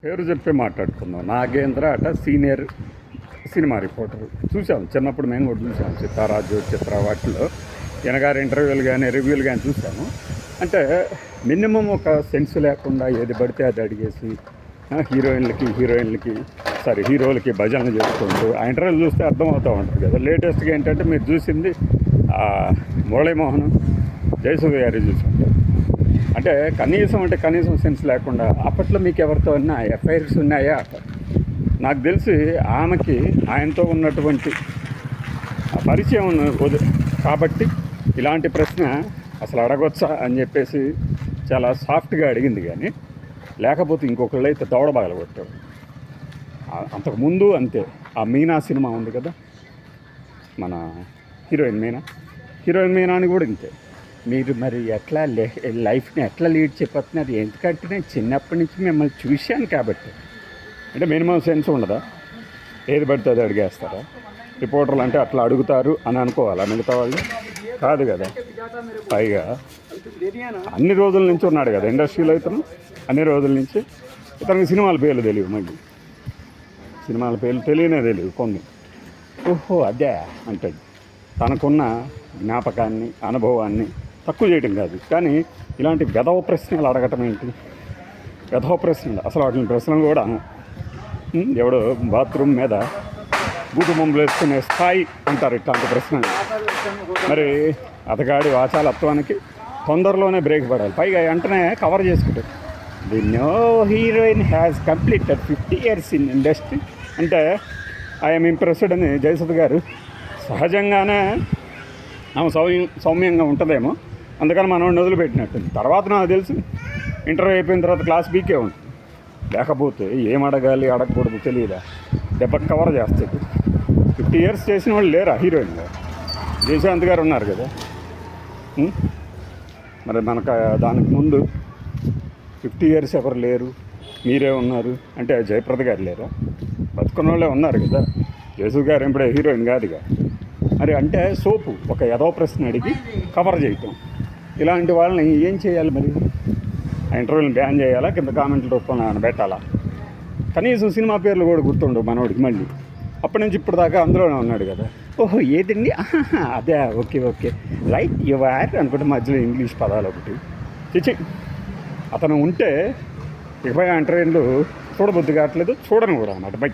పేరు చెప్పి మాట్లాడుకుందాం. నాగేంద్ర అట సీనియర్ సినిమా రిపోర్టర్. చూసాం చిన్నప్పుడు, మేము కూడా చూసాం చిత్తారాజు చిత్ర వాటిలో ఈయనగారి ఇంటర్వ్యూలు కానీ రివ్యూలు కానీ చూసాము. అంటే మినిమం ఒక సెన్స్ లేకుండా ఏది పడితే అది అడిగేసి హీరోలకి భజనలు చేసుకుంటూ ఆ ఇంటర్వ్యూలు చూస్తే అర్థమవుతూ ఉంటుంది కదా. లేటెస్ట్గా ఏంటంటే మీరు చూసింది మురళీమోహన్ జయసూర్య గారి చూసుకుంటారు. అంటే కనీసం సెన్స్ లేకుండా అప్పట్లో మీకు ఎవరితో ఉన్నా ఎఫ్ఐఆర్స్ ఉన్నాయా? నాకు తెలిసి ఆమెకి ఆయనతో ఉన్నటువంటి పరిచయం కాబట్టి ఇలాంటి ప్రశ్న అసలు అడగొచ్చా అని చెప్పేసి చాలా సాఫ్ట్గా అడిగింది. కానీ లేకపోతే ఇంకొకళ్ళు అయితే దౌడబాగలగొట్టాడు. అంతకుముందు అంతే. ఆ మీనా సినిమా ఉంది కదా, మన హీరోయిన్ మీనాని కూడా ఇంతే. మీరు మరి ఎట్లా లైఫ్ని ఎట్లా లీడ్ చెప్పొస్తున్నారు? ఎందుకంటే నేను చిన్నప్పటి నుంచి మిమ్మల్ని చూశాను కాబట్టి. అంటే మినిమం సెన్స్ ఉండదా? ఏది పడితే అది అడిగేస్తారా? రిపోర్టర్లు అంటే అట్లా అడుగుతారు అని అనుకోవాలా మిగతా వాళ్ళు? కాదు కదా. పైగా అన్ని రోజుల నుంచి ఉన్నాడు కదా ఇండస్ట్రీలో ఇతను. అన్ని రోజుల నుంచి ఇతనికి సినిమాల పేర్లు తెలియవు. మళ్ళీ సినిమాల పేర్లు తెలియవు కొన్ని. ఓహో అదే అంటే తనకున్న జ్ఞాపకాన్ని అనుభవాన్ని తక్కువ చేయడం కాదు, కానీ ఇలాంటి వెధవ ప్రశ్నలు అడగటం ఏంటి? వెధవ ప్రశ్నలు అసలు వాటిని ప్రశ్నలు కూడా ఎవడో బాత్రూమ్ మీద బూటు బొమ్మలు వేసుకునే స్థాయి అంటారు ఇట్లాంటి ప్రశ్నలు. మరి అతగాడి వాచాలత్వానికి తొందరలోనే బ్రేక్ పడాలి. పైగా వెంటనే కవర్ చేసుకుంటారు. The no heroine has completed 50 years in industry అంటే ఐఎమ్ ఇంప్రెస్డ్ అని జయసుధ గారు సహజంగానే ఆమె సౌమ్యంగా ఉంటుందేమో, అందుకని మనం వదిలిపెట్టినట్టుంది. తర్వాత నాకు తెలుసు ఇంటర్వ్యూ అయిపోయిన తర్వాత క్లాస్ బీకే ఉంటుంది. లేకపోతే ఏం అడగాలి అడగకూడదు తెలియదా? దెబ్బకి కవర్ చేస్తుంది. 50 years చేసిన వాళ్ళు లేరా హీరోయిన్గా? జయశాంత్ గారు ఉన్నారు కదా. మరి మనకు దానికి ముందు 50 years ఎవరు లేరు, మీరే ఉన్నారు అంటే జయప్రద గారు లేరా? బతుకున్న వాళ్ళే ఉన్నారు కదా. జయసు గారు ఇప్పుడే హీరోయిన్ కాదుగా. మరి అంటే సోపు ఒక ఏదో ప్రశ్న అడిగి కవర్ చేయటం. ఇలాంటి వాళ్ళని ఏం చేయాలి మరి? ఆ ఇంటర్వ్యూని బ్యాన్ చేయాలా? కింద కామెంట్ల రూపంలో పెట్టాలా? కనీసం సినిమా పేర్లు కూడా గుర్తుండవు మనోడికి. మళ్ళీ అప్పటి నుంచి ఇప్పుడు దాకా అందులోనే ఉన్నాడు కదా. ఓహో ఏదండి అదే ఓకే రైట్ యువర్ అనుకుంటే మధ్యలో ఇంగ్లీష్ పదాలు ఒకటి చిచి. అతను ఉంటే ఇకపై ఇంటర్వ్యూలు చూడబుద్ధి కావట్లేదు, చూడను కూడా అన్నమాట. బై.